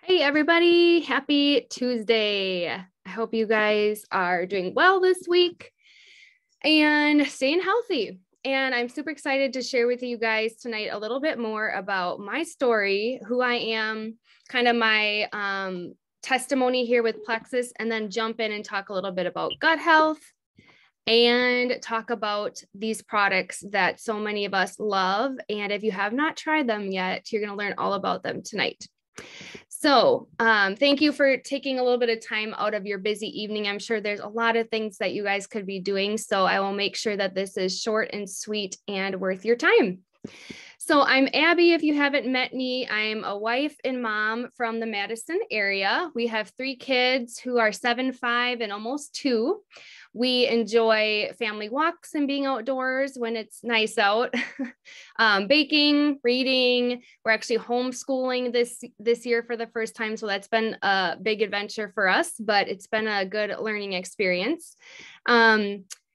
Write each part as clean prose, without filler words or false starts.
Hey everybody, happy Tuesday. I hope you guys are doing well this week and staying healthy. And I'm super excited to share with you guys tonight a little bit more about my story, who I am, kind of my testimony here with Plexus, and then jump in and talk a little bit about gut health and talk about these products that so many of us love. And if you have not tried them yet, you're going to learn all about them tonight. So thank you for taking a little bit of time out of your busy evening. I'm sure there's a lot of things that you guys could be doing. So I will make sure that this is short and sweet and worth your time. So I'm Abby. If you haven't met me, I'm a wife and mom from the Madison area. We have 3 kids who are 7, 5, and almost 2. We enjoy family walks and being outdoors when it's nice out, baking, reading. We're actually homeschooling this year for the first time. So that's been a big adventure for us, but it's been a good learning experience.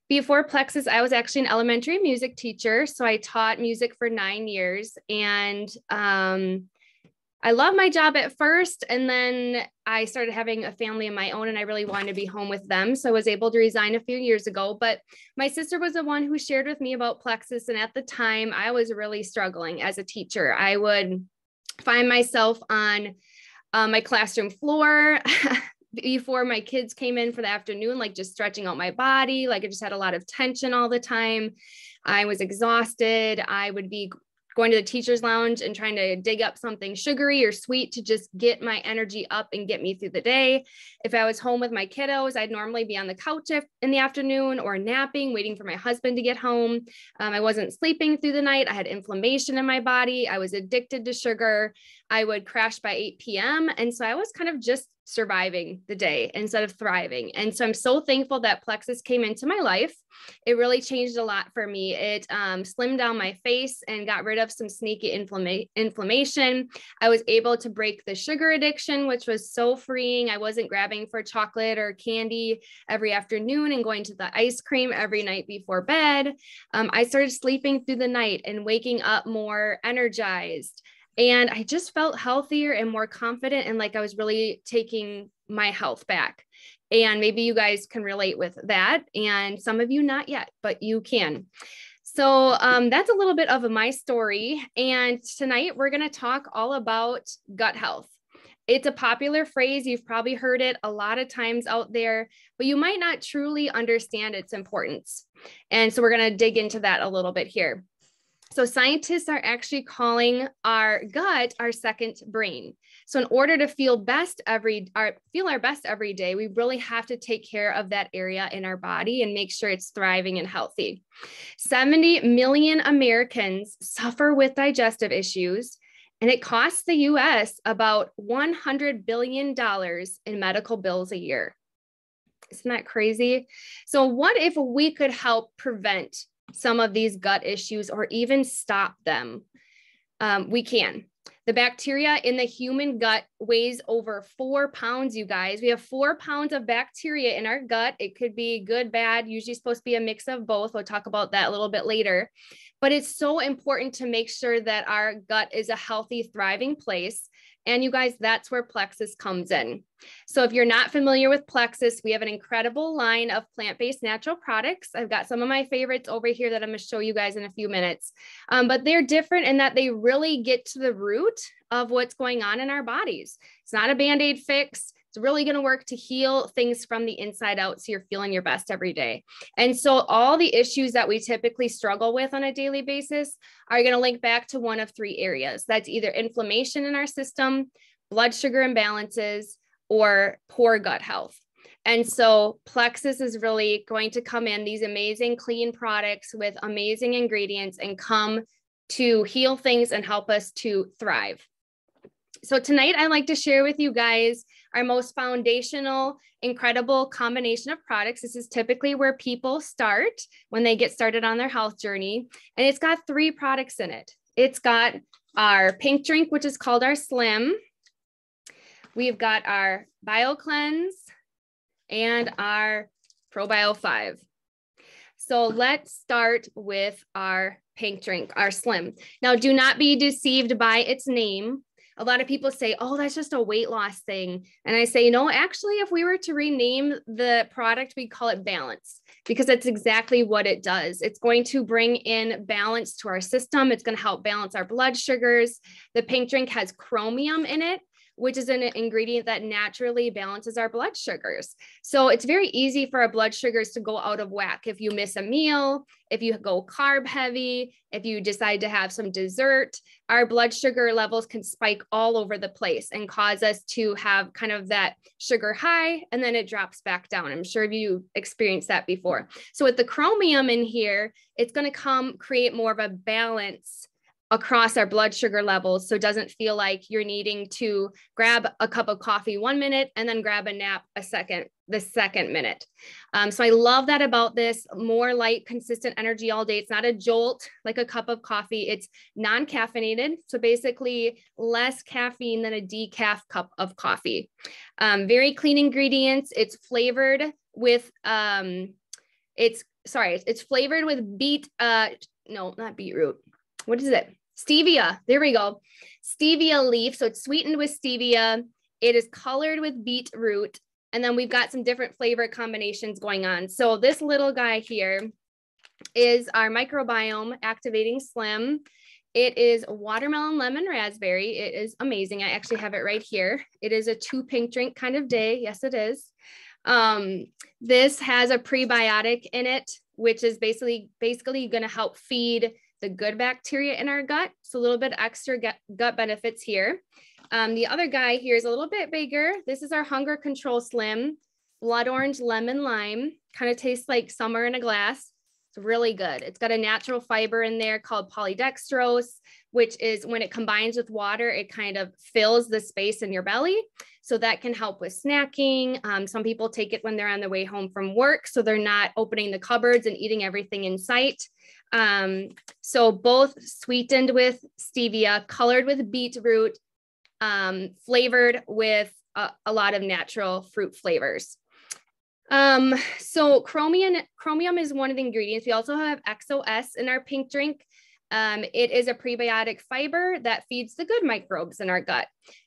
Before Plexus, I was actually an elementary music teacher. So I taught music for 9 years, and I loved my job at first. And then I started having a family of my own, and I really wanted to be home with them. So I was able to resign a few years ago, but my sister was the one who shared with me about Plexus. And at the time I was really struggling as a teacher. I would find myself on my classroom floor before my kids came in for the afternoon, like just stretching out my body. Like I just had a lot of tension all the time. I was exhausted. I would be going to the teacher's lounge and trying to dig up something sugary or sweet to just get my energy up and get me through the day. If I was home with my kiddos, I'd normally be on the couch in the afternoon or napping, waiting for my husband to get home. I wasn't sleeping through the night. I had inflammation in my body. I was addicted to sugar. I would crash by 8 p.m. And so I was kind of just surviving the day instead of thriving. And so I'm so thankful that Plexus came into my life. It really changed a lot for me. It slimmed down my face and got rid of some sneaky inflammation. I was able to break the sugar addiction, which was so freeing. I wasn't grabbing for chocolate or candy every afternoon and going to the ice cream every night before bed. I started sleeping through the night and waking up more energized. And I just felt healthier and more confident, and like I was really taking my health back. And maybe you guys can relate with that. And some of you not yet, but you can. So that's a little bit of my story. And tonight we're going to talk all about gut health. It's a popular phrase. You've probably heard it a lot of times out there, but you might not truly understand its importance. And so we're going to dig into that a little bit here. So scientists are actually calling our gut our second brain. So in order to feel our best every day, we really have to take care of that area in our body and make sure it's thriving and healthy. 70 million Americans suffer with digestive issues, and it costs the US about $100 billion in medical bills a year. Isn't that crazy? So what if we could help prevent some of these gut issues or even stop them? We can. The bacteria in the human gut weighs over 4 pounds, you guys. We have 4 pounds of bacteria in our gut. It could be good, bad, usually supposed to be a mix of both. We'll talk about that a little bit later. But it's so important to make sure that our gut is a healthy, thriving place. And you guys, that's where Plexus comes in. So if you're not familiar with Plexus, we have an incredible line of plant-based natural products. I've got some of my favorites over here that I'm going to show you guys in a few minutes. But they're different in that they really get to the root of what's going on in our bodies. It's not a Band-Aid fix. It's really going to work to heal things from the inside out so you're feeling your best every day. And so all the issues that we typically struggle with on a daily basis are going to link back to one of 3 areas. That's either inflammation in our system, blood sugar imbalances, or poor gut health. And so Plexus is really going to come in, these amazing clean products with amazing ingredients, and come to heal things and help us to thrive. So tonight I'd like to share with you guys our most foundational, incredible combination of products. This is typically where people start when they get started on their health journey. And it's got 3 products in it. It's got our pink drink, which is called our Slim. We've got our BioCleanse and our ProBio 5. So let's start with our pink drink, our Slim. Now, do not be deceived by its name. A lot of people say, oh, that's just a weight loss thing. And I say, no, actually, if we were to rename the product, we call it balance, because that's exactly what it does. It's going to bring in balance to our system. It's going to help balance our blood sugars. The pink drink has chromium in it, which is an ingredient that naturally balances our blood sugars. So it's very easy for our blood sugars to go out of whack. If you miss a meal, if you go carb heavy, if you decide to have some dessert, our blood sugar levels can spike all over the place and cause us to have kind of that sugar high, and then it drops back down. I'm sure you experienced that before. So with the chromium in here, it's going to create more of a balance across our blood sugar levels. So it doesn't feel like you're needing to grab a cup of coffee 1 minute and then grab a nap the second minute. So I love that about this. More light, consistent energy all day. It's not a jolt like a cup of coffee. It's non-caffeinated. So basically less caffeine than a decaf cup of coffee. Very clean ingredients. It's flavored with, it's flavored with not beetroot. What is it? Stevia. There we go. Stevia leaf. So it's sweetened with stevia. It is colored with beetroot. And then we've got some different flavor combinations going on. So this little guy here is our microbiome activating slim. It is watermelon, lemon, raspberry. It is amazing. I actually have it right here. It is a 2 pink drink kind of day. Yes, it is. This has a prebiotic in it, which is basically going to help feed the good bacteria in our gut. So a little bit extra gut benefits here. The other guy here is a little bit bigger. This is our Hunger Control Slim, blood orange, lemon, lime. Kind of tastes like summer in a glass. It's really good. It's got a natural fiber in there called polydextrose, which is when it combines with water, it kind of fills the space in your belly. So that can help with snacking. Some people take it when they're on their way home from work, so they're not opening the cupboards and eating everything in sight. So both sweetened with stevia, colored with beetroot, flavored with a lot of natural fruit flavors. So chromium is one of the ingredients. We also have XOS in our pink drink. It is a prebiotic fiber that feeds the good microbes in our gut,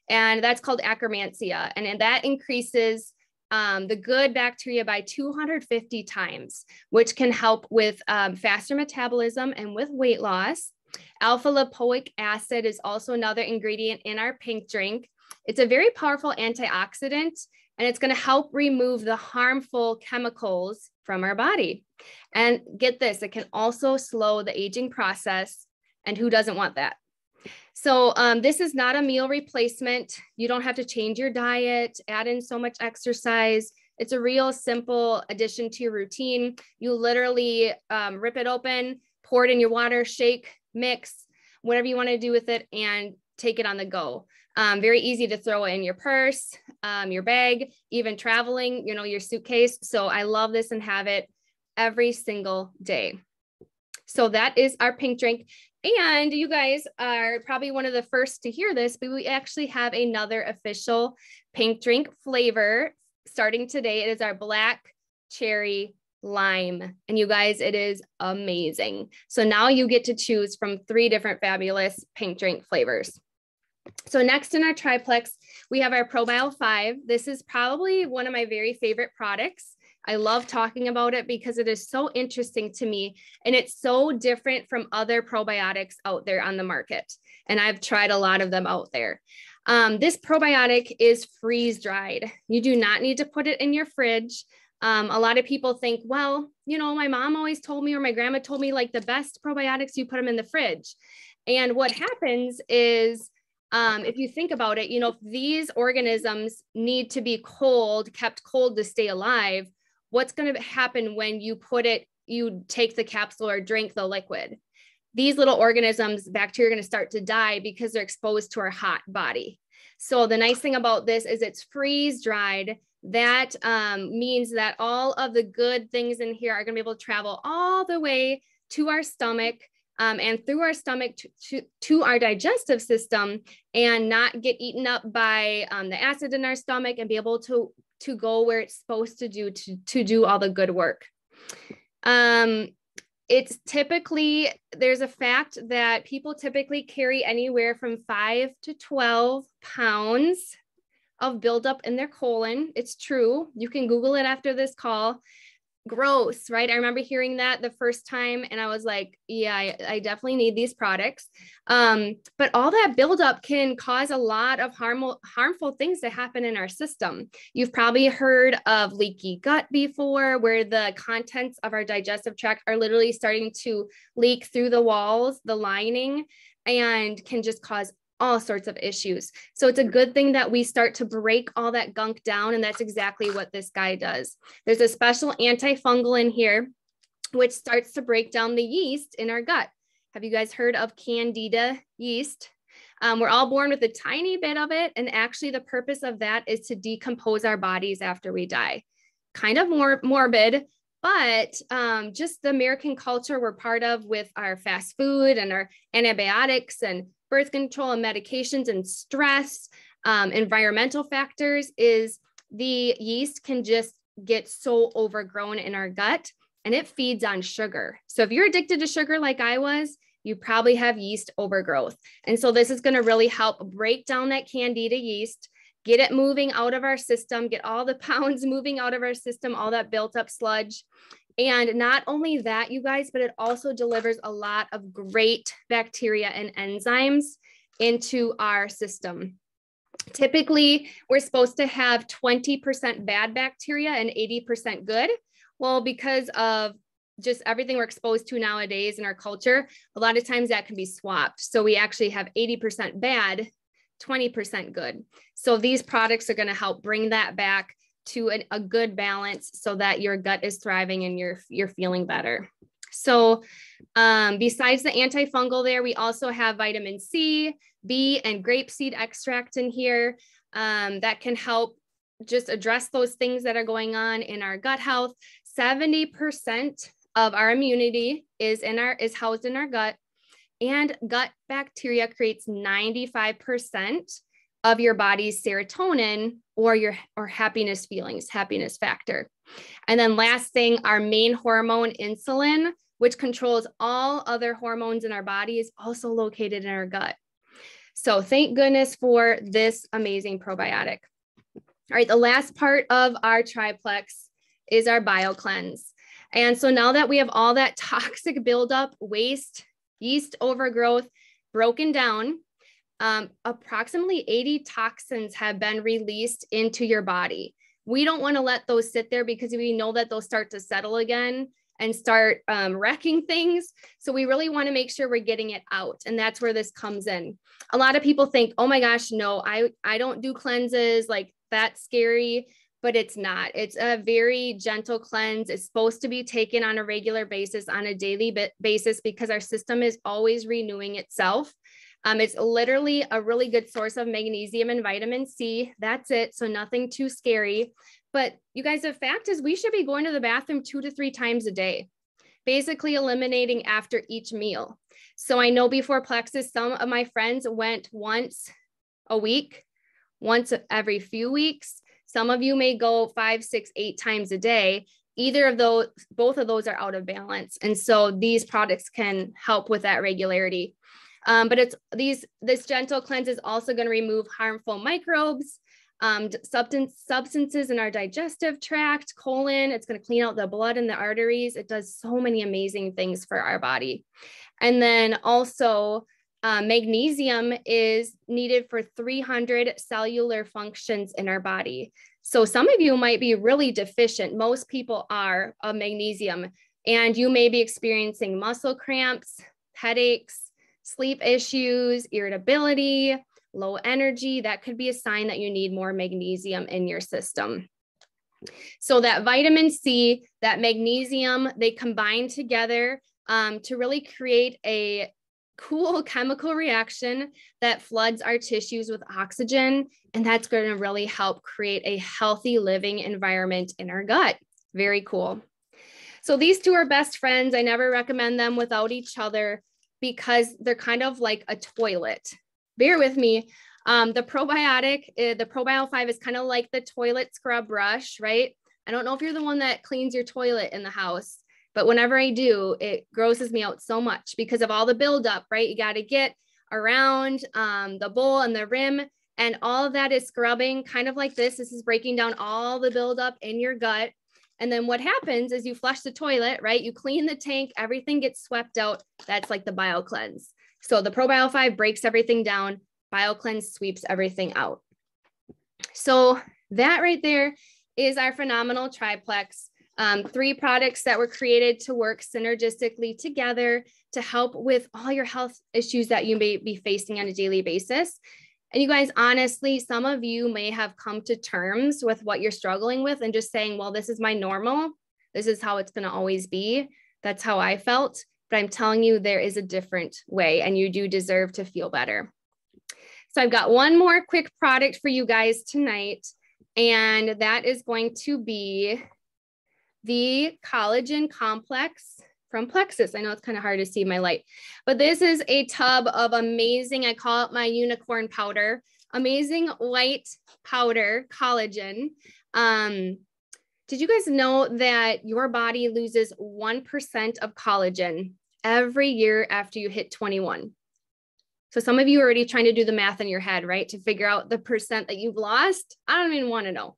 and that's called Akkermansia, and that increases the good bacteria by 250 times, which can help with faster metabolism and with weight loss. Alpha lipoic acid is also another ingredient in our pink drink. It's a very powerful antioxidant, and it's going to help remove the harmful chemicals from our body. And get this, it can also slow the aging process. And who doesn't want that? So this is not a meal replacement. You don't have to change your diet, add in so much exercise. It's a real simple addition to your routine. You literally rip it open, pour it in your water, shake, mix, whatever you want to do with it, and take it on the go. Very easy to throw in your purse, your bag, even traveling, your suitcase. So I love this and have it every single day. So that is our pink drink. And you guys are probably one of the first to hear this, but we actually have another official pink drink flavor starting today. It is our black cherry lime. And you guys, it is amazing. So now you get to choose from 3 different fabulous pink drink flavors. So next in our triplex, we have our ProBio 5. This is probably one of my very favorite products. I love talking about it because it is so interesting to me, and it's so different from other probiotics out there on the market. And I've tried a lot of them out there. This probiotic is freeze dried. You do not need to put it in your fridge. A lot of people think, well, my mom always told me, or my grandma told me, like the best probiotics, you put them in the fridge. And what happens is, if you think about it, these organisms need to be kept cold to stay alive. What's going to happen when you take the capsule or drink the liquid? These little organisms, bacteria, are going to start to die because they're exposed to our hot body. So the nice thing about this is it's freeze dried. That means that all of the good things in here are going to be able to travel all the way to our stomach, and through our stomach to our digestive system, and not get eaten up by the acid in our stomach, and be able to go where it's supposed to do all the good work. It's typically, there's a fact that people typically carry anywhere from 5 to 12 pounds of buildup in their colon. It's true. You can Google it after this call. Gross, right? I remember hearing that the first time and I was like, yeah, I definitely need these products. But all that buildup can cause a lot of harmful things to happen in our system. You've probably heard of leaky gut before, where the contents of our digestive tract are literally starting to leak through the walls, the lining, and can just cause all sorts of issues. So it's a good thing that we start to break all that gunk down. And that's exactly what this guy does. There's a special antifungal in here, which starts to break down the yeast in our gut. Have you guys heard of Candida yeast? We're all born with a tiny bit of it. And actually the purpose of that is to decompose our bodies after we die. Kind of more morbid, but just the American culture we're part of with our fast food and our antibiotics and birth control and medications and stress, environmental factors, is the yeast can just get so overgrown in our gut and it feeds on sugar. So if you're addicted to sugar like I was, you probably have yeast overgrowth. And so this is going to really help break down that Candida yeast, get it moving out of our system, get all the pounds moving out of our system, all that built up sludge. And not only that, you guys, but it also delivers a lot of great bacteria and enzymes into our system. Typically, we're supposed to have 20% bad bacteria and 80% good. Well, because of just everything we're exposed to nowadays in our culture, a lot of times that can be swapped. So we actually have 80% bad, 20% good. So these products are going to help bring that back to a good balance so that your gut is thriving and you're feeling better. So besides the antifungal there, we also have vitamin C, B, and grapeseed extract in here that can help just address those things that are going on in our gut health. 70% of our immunity is housed in our gut, and gut bacteria creates 95% of your body's serotonin or happiness feelings, happiness factor. And then last thing, our main hormone, insulin, which controls all other hormones in our body, is also located in our gut. So thank goodness for this amazing probiotic. All right, the last part of our triplex is our BioCleanse. And so now that we have all that toxic buildup, waste, yeast overgrowth broken down, approximately 80 toxins have been released into your body. We don't want to let those sit there because we know that they'll start to settle again and start wrecking things. So we really want to make sure we're getting it out. And that's where this comes in. A lot of people think, oh my gosh, no, I don't do cleanses, like that's scary, but it's not. It's a very gentle cleanse. It's supposed to be taken on a regular basis, on a daily basis, because our system is always renewing itself. It's literally a really good source of magnesium and vitamin C. That's it. So nothing too scary. But you guys, the fact is we should be going to the bathroom 2 to 3 times a day, basically eliminating after each meal. So I know before Plexus, some of my friends went once a week, once every few weeks. Some of you may go 5, 6, 8 times a day. Either of those, both of those are out of balance. And so these products can help with that regularity. But this gentle cleanse is also going to remove harmful microbes, substances in our digestive tract, colon. It's going to clean out the blood and the arteries. It does so many amazing things for our body. And then also magnesium is needed for 300 cellular functions in our body. So some of you might be really deficient. Most people are of magnesium, and you may be experiencing muscle cramps, headaches, sleep issues, irritability, low energy. That could be a sign that you need more magnesium in your system. So that vitamin C, that magnesium, they combine together to really create a cool chemical reaction that floods our tissues with oxygen. And that's going to really help create a healthy living environment in our gut. Very cool. So these two are best friends. I never recommend them without each other, because they're kind of like a toilet. Bear with me. The probiotic, the Probio 5 is kind of like the toilet scrub brush, right? I don't know if you're the one that cleans your toilet in the house, But whenever I do, it grosses me out so much because of all the buildup, right? You got to get around the bowl and the rim, and all of that is scrubbing kind of like this. This is breaking down all the buildup in your gut. And then what happens is you flush the toilet, right? You clean the tank, everything gets swept out. That's like the BioCleanse. So the ProBio 5 breaks everything down. BioCleanse sweeps everything out. So that right there is our phenomenal Triplex. 3 products that were created to work synergistically together to help with all your health issues that you may be facing on a daily basis. And you guys, honestly, some of you may have come to terms with what you're struggling with and just saying, well, this is my normal. This is how it's going to always be. That's how I felt. But I'm telling you, there is a different way, and you do deserve to feel better. So I've got one more quick product for you guys tonight, and that is going to be the Collagen Complex from Plexus. I know it's kind of hard to see my light, but this is a tub of amazing, I call it my unicorn powder, amazing white powder collagen. Did you guys know that your body loses 1% of collagen every year after you hit 21? So some of you are already trying to do the math in your head, right? To figure out the percent that you've lost. I don't even want to know,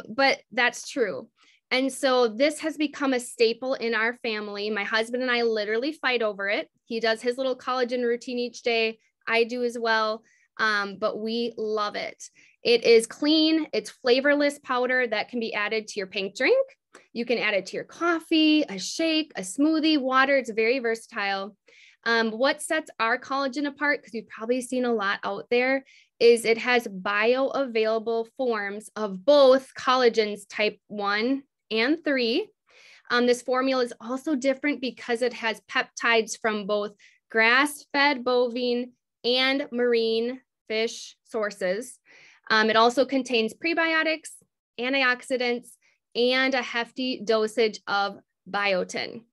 but that's true. And so this has become a staple in our family. My husband and I literally fight over it. He does his little collagen routine each day. I do as well, but we love it. It is clean. It's flavorless powder that can be added to your pink drink. You can add it to your coffee, a shake, a smoothie, water. It's very versatile. What sets our collagen apart, because you've probably seen a lot out there, is it has bioavailable forms of both collagens type 1 and 3. This formula is also different because it has peptides from both grass-fed bovine and marine fish sources. It also contains prebiotics, antioxidants, and a hefty dosage of biotin.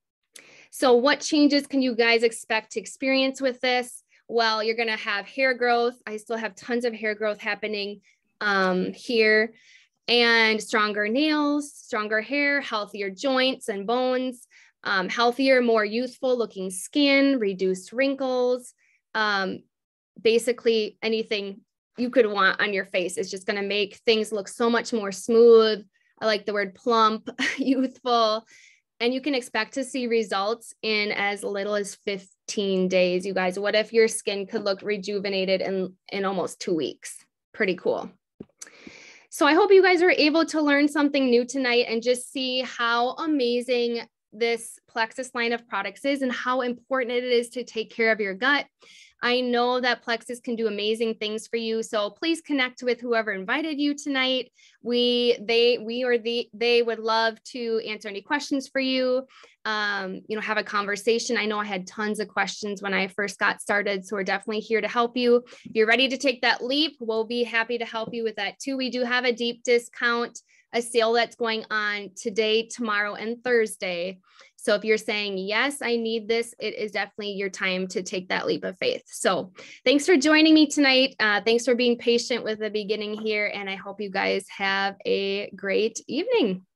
So what changes can you guys expect to experience with this? Well, you're going to have hair growth. I still have tons of hair growth happening here. And stronger nails, stronger hair, healthier joints and bones, healthier, more youthful looking skin, reduced wrinkles, basically anything you could want on your face. It's just going to make things look so much more smooth. I like the word plump, youthful, and you can expect to see results in as little as 15 days. You guys, what if your skin could look rejuvenated in almost 2 weeks? Pretty cool. So I hope you guys are able to learn something new tonight and just see how amazing this Plexus line of products is and how important it is to take care of your gut. I know that Plexus can do amazing things for you. So please connect with whoever invited you tonight. They would love to answer any questions for you. Have a conversation. I know I had tons of questions when I first got started, so we're definitely here to help you. If you're ready to take that leap, we'll be happy to help you with that too. We do have a deep discount, a sale that's going on today, tomorrow, and Thursday. So if you're saying, yes, I need this, it is definitely your time to take that leap of faith. So thanks for joining me tonight. Thanks for being patient with the beginning here. And I hope you guys have a great evening.